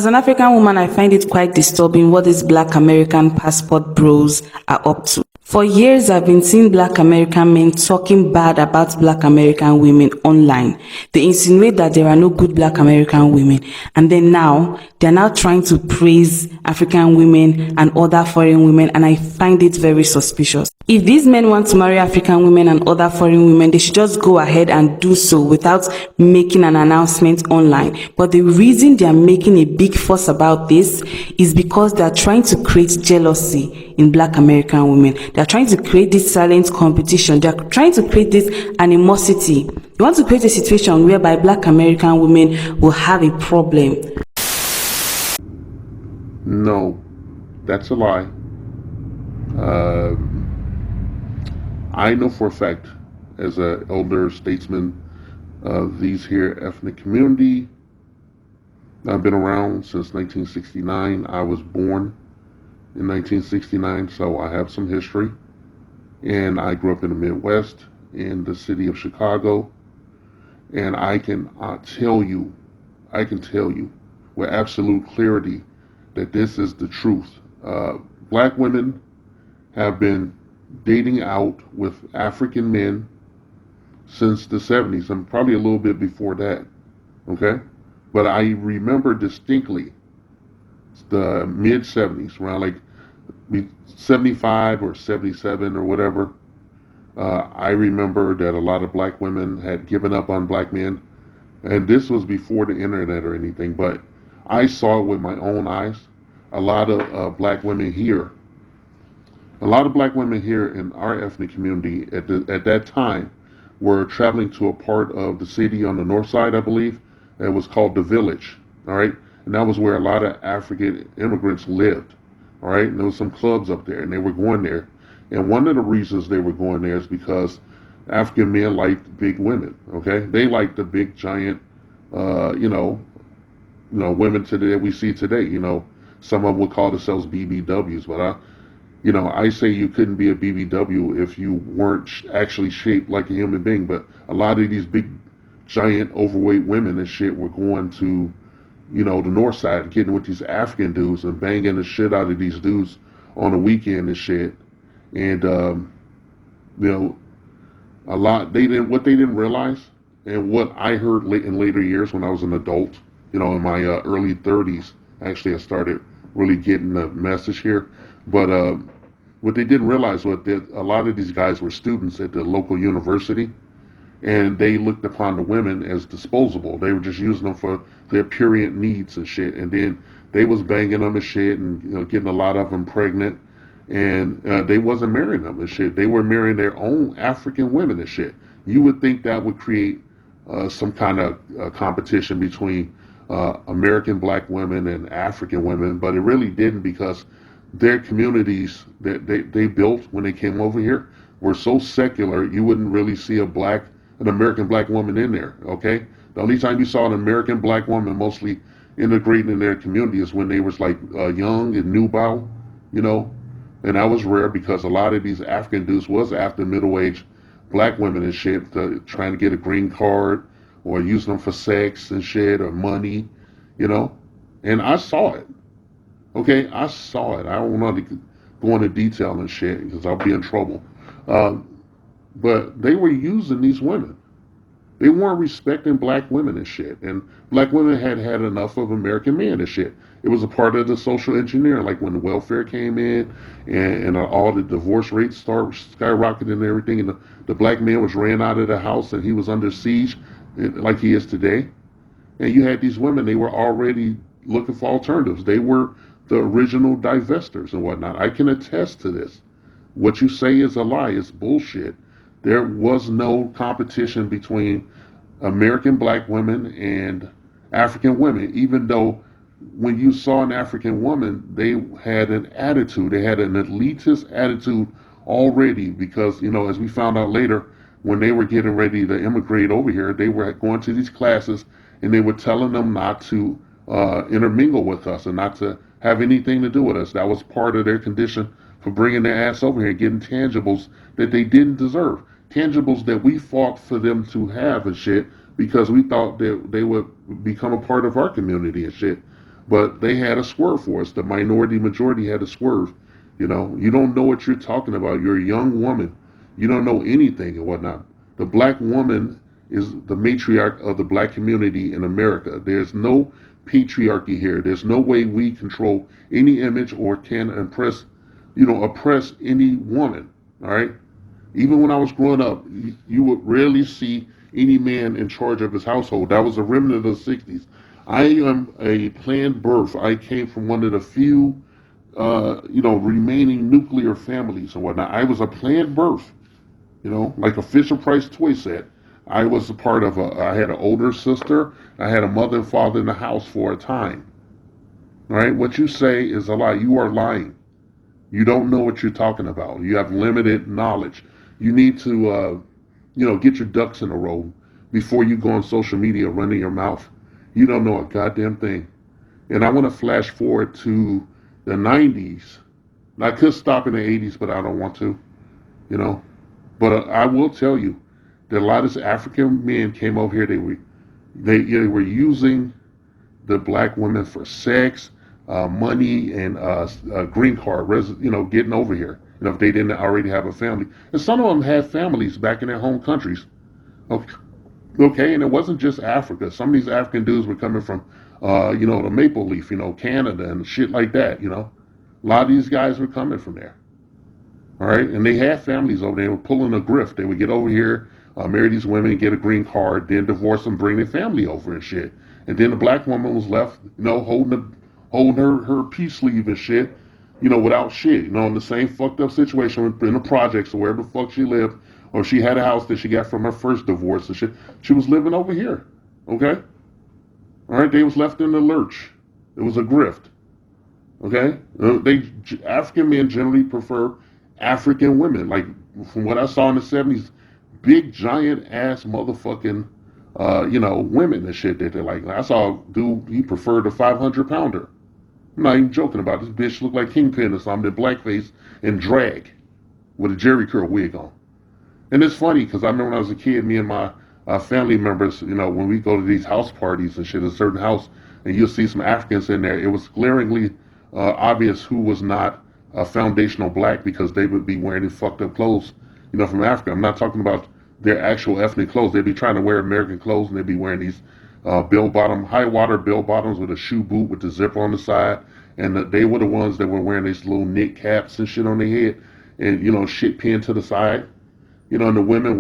As an African woman, I find it quite disturbing what these Black American passport bros are up to. For years, I've been seeing Black American men talking bad about Black American women online. They insinuate that there are no good Black American women. And then now, they're now trying to praise African women and other foreign women, and I find it very suspicious. If these men want to marry African women and other foreign women, they should just go ahead and do so without making an announcement online. But the reason they are making a big fuss about this is because they are trying to create jealousy in Black American women. They are trying to create this silent competition. They are trying to create this animosity. They want to create a situation whereby Black American women will have a problem. No, that's a lie. I know for a fact, as an elder statesman of these here ethnic community, I've been around since 1969. I was born in 1969, so I have some history. And I grew up in the Midwest, in the city of Chicago. And I can tell you with absolute clarity that this is the truth. Black women have been dating out with African men since the 70s, and probably a little bit before that, okay? But I remember distinctly the mid-70s, around like 75 or 77 or whatever. I remember that a lot of Black women had given up on Black men, and this was before the internet or anything, but I saw it with my own eyes. A lot of Black women here in our ethnic community at that time were traveling to a part of the city on the north side, I believe. It was called the Village, all right? And that was where a lot of African immigrants lived, all right? And there was some clubs up there, and they were going there. And one of the reasons they were going there is because African men liked big women, okay? They liked the big, giant, women today that we see today. Some of them would call themselves BBWs, but I say you couldn't be a BBW if you weren't actually shaped like a human being. But a lot of these big, giant, overweight women and shit were going to, the north side, getting with these African dudes and banging the shit out of these dudes on the weekend and shit. And, what they didn't realize, and what I heard in later years when I was an adult, in my early 30s, actually I started really getting the message here. But what they didn't realize was that a lot of these guys were students at the local university, and they looked upon the women as disposable. They were just using them for their period needs and shit, and then they was banging them and shit, and getting a lot of them pregnant, and they wasn't marrying them and shit. They were marrying their own African women and shit. You would think that would create some kind of competition between American Black women and African women, but it really didn't, because their communities that they built when they came over here were so secular, you wouldn't really see an American Black woman in there, okay? The only time you saw an American Black woman mostly integrating in their community is when they was like young and nubile, and that was rare, because a lot of these African dudes was after middle-aged Black women and shit, trying to get a green card or using them for sex and shit or money, and I saw it. Okay, I saw it. I don't want to go into detail and shit because I'll be in trouble. But they were using these women. They weren't respecting Black women and shit. And Black women had had enough of American men and shit. It was a part of the social engineering, like when the welfare came in and all the divorce rates skyrocketing and everything. And the Black man was ran out of the house and he was under siege like he is today. And you had these women, they were already looking for alternatives. They were the original divestors and whatnot. I can attest to this. What you say is a lie. It's bullshit. There was no competition between American Black women and African women, even though when you saw an African woman, they had an attitude. They had an elitist attitude already, because, as we found out later, when they were getting ready to immigrate over here, they were going to these classes and they were telling them not to intermingle with us and not to have anything to do with us. That was part of their condition for bringing their ass over here, getting tangibles that they didn't deserve. Tangibles that we fought for them to have and shit, because we thought that they would become a part of our community and shit. But they had a swerve for us. The minority majority had a swerve. You don't know what you're talking about. You're a young woman. You don't know anything and whatnot. The black woman is the matriarch of the black community in America. There's no patriarchy here. There's no way we control any image or can oppress any woman. All right. Even when I was growing up, you would rarely see any man in charge of his household. That was a remnant of the 60s. I am a planned birth. I came from one of the few, remaining nuclear families and whatnot. I was a planned birth, like a Fisher Price toy set. I was a part of I had an older sister. I had a mother and father in the house for a time. All right. What you say is a lie. You are lying. You don't know what you're talking about. You have limited knowledge. You need to, get your ducks in a row before you go on social media running your mouth. You don't know a goddamn thing. And I want to flash forward to the 90s. I could stop in the 80s, but I don't want to, you know. But I will tell you that a lot of African men came over here. They were using the black women for sex, money, and green card, getting over here. If they didn't already have a family, and some of them had families back in their home countries. Okay, okay, and it wasn't just Africa. Some of these African dudes were coming from, the Maple Leaf, Canada and shit like that. A lot of these guys were coming from there. All right, and they had families over there. They were pulling a grift. They would get over here, marry these women, get a green card, then divorce them, bring their family over and shit. And then the black woman was left, holding her peace sleeve and shit, without shit, in the same fucked up situation in the projects or wherever the fuck she lived, or she had a house that she got from her first divorce and shit. She was living over here. Okay, all right, they was left in the lurch. It was a grift. Okay, African men generally prefer African women. Like from what I saw in the 70s, big giant ass motherfucking women and shit that they're like. I saw a dude, he preferred a 500-pounder. I'm not even joking about it. This bitch looked like Kingpin or something in blackface and drag with a Jerry curl wig on. And it's funny because I remember when I was a kid, me and my family members, when we go to these house parties and shit, a certain house, and you'll see some Africans in there, it was glaringly obvious who was not foundational black because they would be wearing these fucked up clothes, from Africa. I'm not talking about their actual ethnic clothes. They'd be trying to wear American clothes and they'd be wearing these high water bell bottoms with a shoe boot with the zipper on the side. And they were the ones that were wearing these little knit caps and shit on their head and, shit pinned to the side. And the women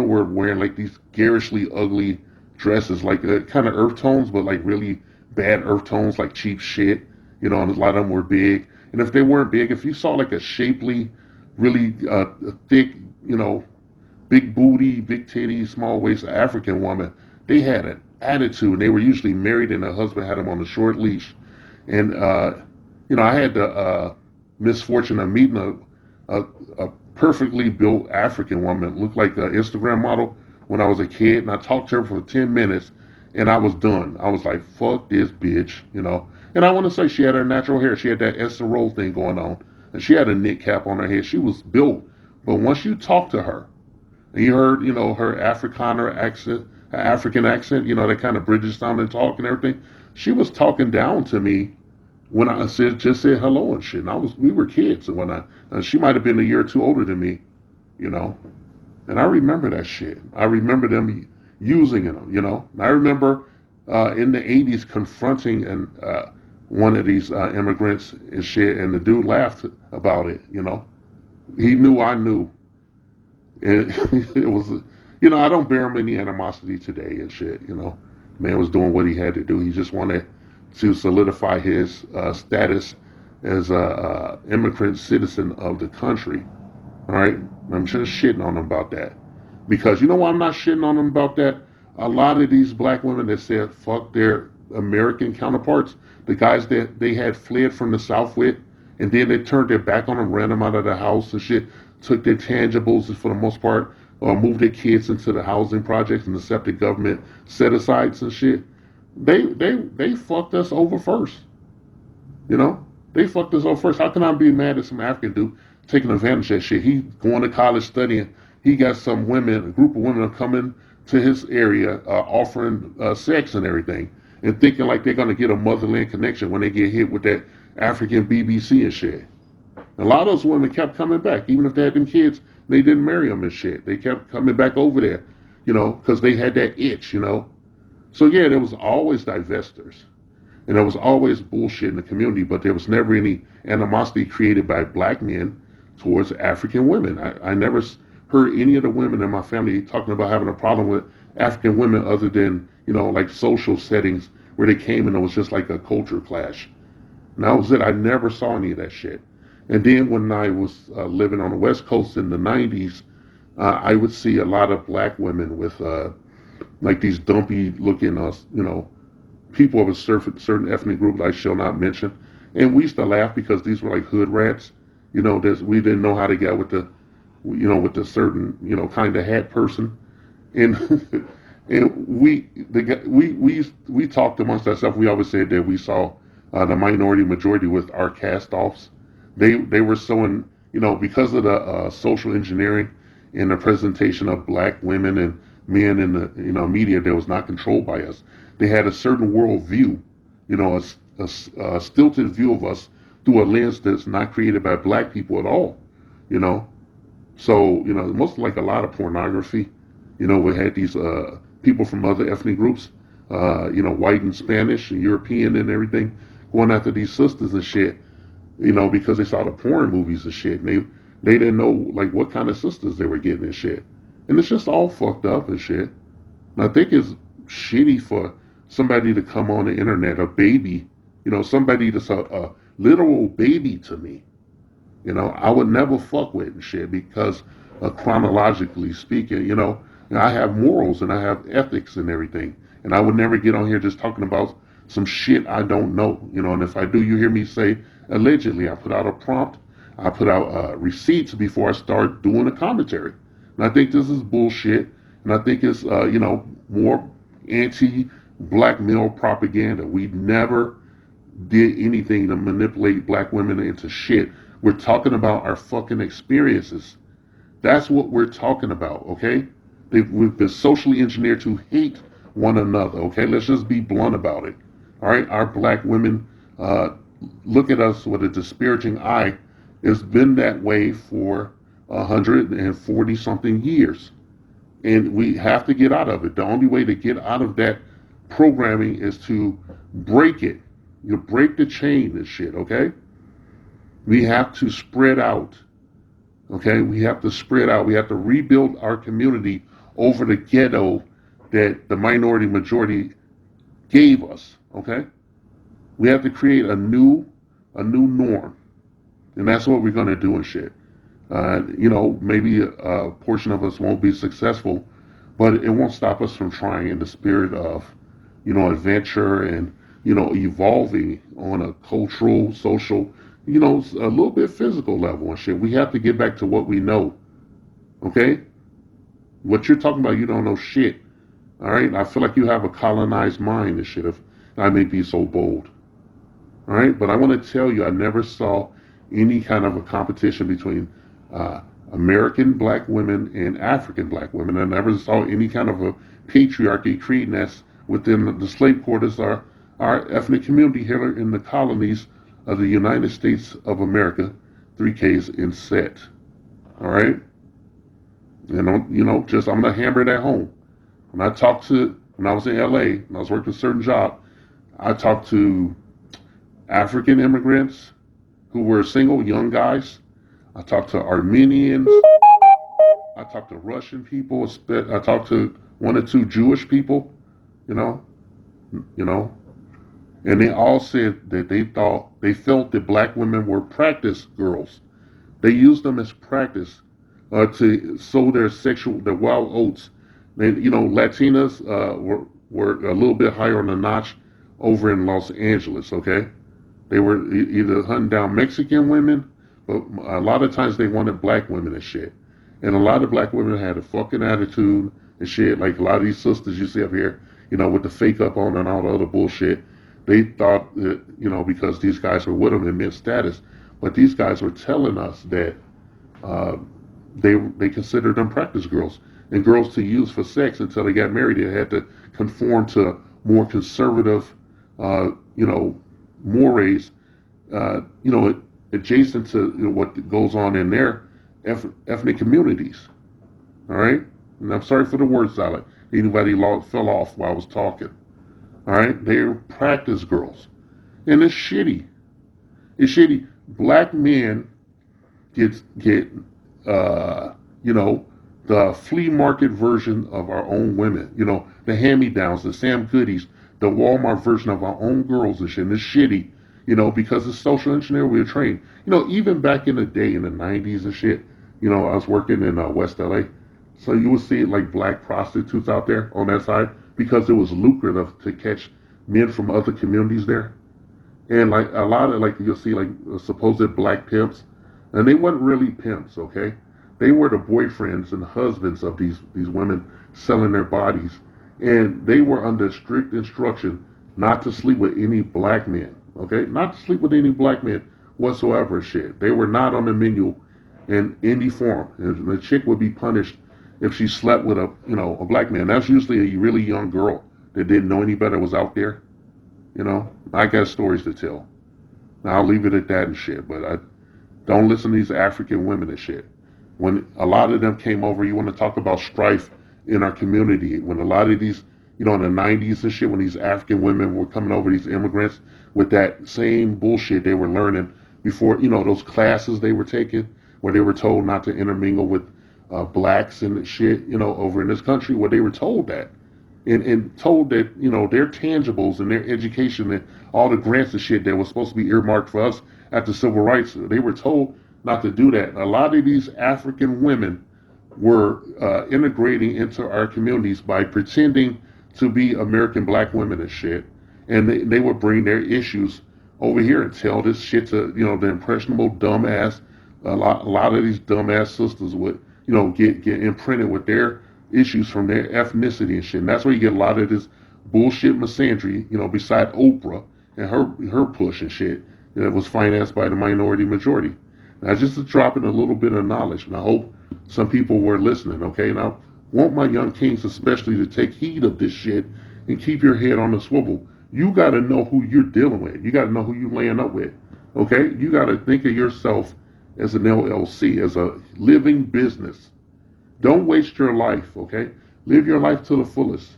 were wearing like these garishly ugly dresses, like kind of earth tones, but like really bad earth tones, like cheap shit. And a lot of them were big. And if they weren't big, if you saw like a shapely, really thick, big booty, big titty, small waist African woman, they had an attitude. And they were usually married, and the husband had them on a short leash. And I had the misfortune of meeting a perfectly built African woman, looked like an Instagram model when I was a kid, and I talked to her for 10 minutes, and I was done. I was like, fuck this bitch, And I want to say she had her natural hair. She had that Esther Roll thing going on, and she had a knit cap on her head. She was built. But once you talk to her, and you heard, her Afrikaner accent, her African accent, that kind of British sounding talk and everything, she was talking down to me when I just said hello and shit. And we were kids and whatnot. She might have been a year or two older than me, And I remember that shit. I remember them using it, And I remember in the 80s confronting one of these immigrants and shit, and the dude laughed about it, He knew I knew. And it was, I don't bear him any animosity today and shit, Man was doing what he had to do. He just wanted to solidify his status as a immigrant citizen of the country. All right? I'm just shitting on him about that. Because you know why I'm not shitting on him about that? A lot of these black women that said fuck their American counterparts, the guys that they had fled from the South with, and then they turned their back on them, ran them out of the house and shit, took their tangibles for the most part, or moved their kids into the housing projects and accepted government set-asides and shit. They fucked us over first. They fucked us over first. How can I be mad at some African dude taking advantage of that shit? He going to college studying. He got a group of women coming to his area offering sex and everything. and thinking like they're gonna get a motherland connection when they get hit with that African BBC and shit. A lot of those women kept coming back, even if they had them kids. They didn't marry them and shit. They kept coming back over there, because they had that itch. So yeah, there was always divestors, and there was always bullshit in the community, but there was never any animosity created by black men towards African women. I never heard any of the women in my family talking about having a problem with African women other than, like social settings where they came and it was just like a culture clash. And that was it. I never saw any of that shit. And then when I was living on the West Coast in the 90s, I would see a lot of black women with like these dumpy looking, people of a certain ethnic group I shall not mention. And we used to laugh because these were like hood rats. We didn't know how to get with the certain, kind of hat person. And and we talked amongst ourselves. We always said that we saw the minority majority with our cast-offs. They were showing, because of the social engineering and the presentation of black women and men in the media that was not controlled by us. They had a certain world view, a stilted view of us through a lens that's not created by black people at all, you know. So, most like a lot of pornography, we had these people from other ethnic groups, white and Spanish and European and everything, going after these sisters and shit, because they saw the porn movies and shit. And they didn't know, like, what kind of sisters they were getting and shit. And it's just all fucked up and shit. And I think it's shitty for somebody to come on the internet, a baby, somebody that's a literal baby to me. I would never fuck with and shit because chronologically speaking, I have morals and I have ethics and everything. And I would never get on here just talking about some shit I don't know, and if I do, you hear me say allegedly. I put out a prompt. I put out receipts before I start doing the commentary. And I think this is bullshit. And I think it's, more anti-black male propaganda. We never did anything to manipulate black women into shit. We're talking about our fucking experiences. That's what we're talking about, okay? We've been socially engineered to hate one another, okay? Let's just be blunt about it. All right? Our black women look at us with a disparaging eye. It's been that way for 140 something years. And we have to get out of it. The only way to get out of that programming is to break it. You break the chain and shit, okay? We have to spread out. Okay? We have to spread out. We have to rebuild our community over the ghetto that the minority majority gave us. Okay? We have to create a new norm. And that's what we're going to do and shit. Maybe a portion of us won't be successful, but it won't stop us from trying in the spirit of, adventure and, evolving on a cultural, social, a little bit physical level and shit. We have to get back to what we know. Okay? What you're talking about, you don't know shit. All right? I feel like you have a colonized mind and shit, if I may be so bold. All right? But I want to tell you, I never saw any kind of a competition between American black women and African black women. I never saw any kind of a patriarchy creating us within the slave quarters or our ethnic community here in the colonies of the United States of America, 3Ks in set. All right? And, I'm going to hammer it at home. When I was in LA, and I was working a certain job, I talked to African immigrants who were single, young guys. I talked to Armenians. I talked to Russian people. I talked to one or two Jewish people, and they all said that they felt that black women were practice girls. They used them as practice to sow their wild oats. And, Latinas were a little bit higher on the notch over in Los Angeles, okay? They were either hunting down Mexican women, but a lot of times they wanted black women and shit. And a lot of black women had a fucking attitude and shit. Like a lot of these sisters you see up here, with the fake up on and all the other bullshit. They thought that, because these guys were with them, it meant status. But these guys were telling us that they considered them practice girls and girls to use for sex until they got married. They had to conform to more conservative, mores, adjacent to what goes on in their ethnic communities. All right, and I'm sorry for the word salad. Anybody fell off while I was talking. All right, they're practice girls, and it's shitty. It's shitty. Black men get uh, you know the flea market version of our own women. The hand-me-downs, the Sam Goodies, the Walmart version of our own girls and shit. And it's shitty. Because it's social engineer we were trained. Even back in the day in the '90s and shit. I was working in West LA, so you would see like black prostitutes out there on that side because it was lucrative to catch men from other communities there. And like a lot of like you'll see like supposed black pimps, and they weren't really pimps, okay? They were the boyfriends and husbands of these women selling their bodies, and they were under strict instruction not to sleep with any black men, okay? Not to sleep with any black men whatsoever. Shit, they were not on the menu in any form, and the chick would be punished if she slept with a black man. That's usually a really young girl that didn't know any better was out there. I got stories to tell. Now, I'll leave it at that and shit, but I don't listen to these African women and shit. When a lot of them came over, you want to talk about strife in our community. When a lot of these, in the '90s and shit, when these African women were coming over, these immigrants, with that same bullshit they were learning before, those classes they were taking, where they were told not to intermingle with blacks and shit, over in this country, where they were told that and told that their tangibles and their education and all the grants and shit that was supposed to be earmarked for us at the civil rights, they were told not to do that. A lot of these African women were integrating into our communities by pretending to be American black women and shit, and they would bring their issues over here and tell this shit to the impressionable dumbass. A lot of these dumbass sisters would get imprinted with their issues from their ethnicity and shit. And that's where you get a lot of this bullshit misandry, beside Oprah and her push and shit that was financed by the minority majority. Now, just dropping a little bit of knowledge, and I hope some people were listening, okay? And I want my young kings especially to take heed of this shit and keep your head on the swivel. You got to know who you're dealing with. You got to know who you're laying up with, okay? You got to think of yourself as an LLC, as a living business. Don't waste your life, okay? Live your life to the fullest.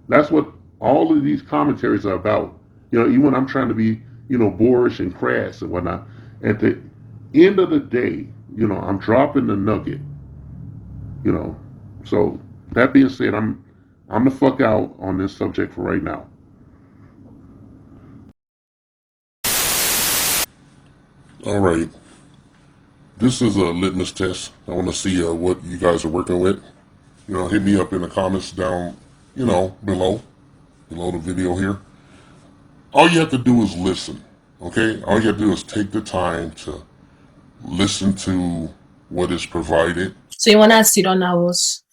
That's what all of these commentaries are about. Even when I'm trying to be, boorish and crass and whatnot, at the end of the day, I'm dropping the nugget, you know. So that being said, I'm the fuck out on this subject for right now. All right. This is a litmus test. I want to see what you guys are working with. Hit me up in the comments down, below the video here. All you have to do is listen, okay? All you have to do is take the time to listen to what is provided. So you wanna sit on house,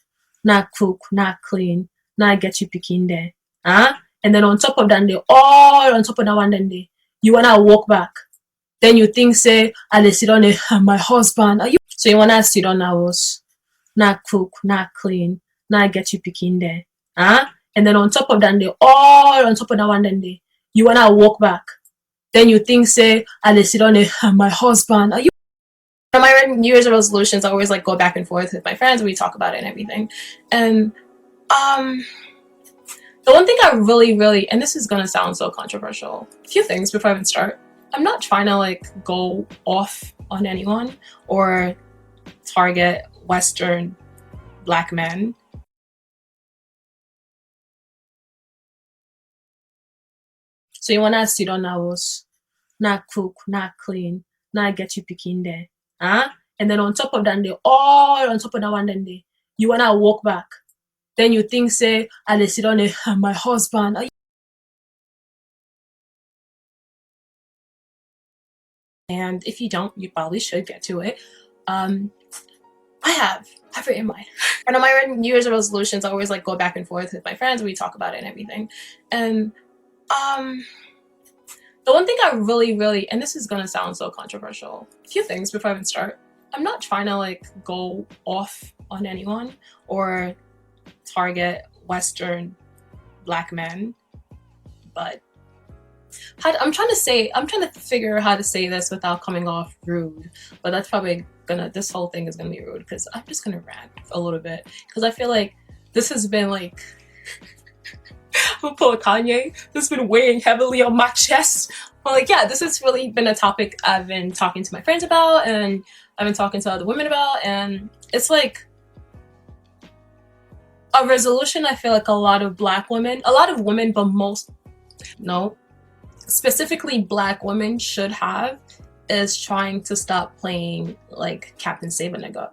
not cook, not clean, not get you picking there. Huh? And then on top of that, all on top of that one, you wanna walk back. Then you think, say, I sit on my husband. Are you? So you wanna sit on house, not cook, not clean, not get you picking there. Huh? And then on top of that, all on top of that one, you wanna walk back. Then you think, say, I sit on my husband. Are you? My New Year's resolutions, I always go back and forth with my friends. We talk about it and everything. And the one thing I really, and this is gonna sound so controversial, a few things before I even start. I'm not trying to go off on anyone or target Western black men. So you wanna sit on house, not cook, not clean, not get you picking there. Huh? And then on top of that, all on top of that one, you wanna walk back. Then you think, say, I sit on my husband. And if you don't, you probably should get to it. I have it in mind. And on my New Year's resolutions, I always go back and forth with my friends. We talk about it and everything. And the one thing I really, and this is gonna sound so controversial, a few things before I even start. I'm not trying to go off on anyone or target Western black men. but I'm trying to figure out how to say this without coming off rude, but that's probably this whole thing is gonna be rude because I'm just gonna rant a little bit because I feel like this has been like I'm gonna pull a Kanye. This has been weighing heavily on my chest. But like, yeah, this has really been a topic I've been talking to my friends about, and I've been talking to other women about, and it's like a resolution. I feel like a lot of women, but specifically Black women should have is trying to stop playing like Captain Save a Nigga.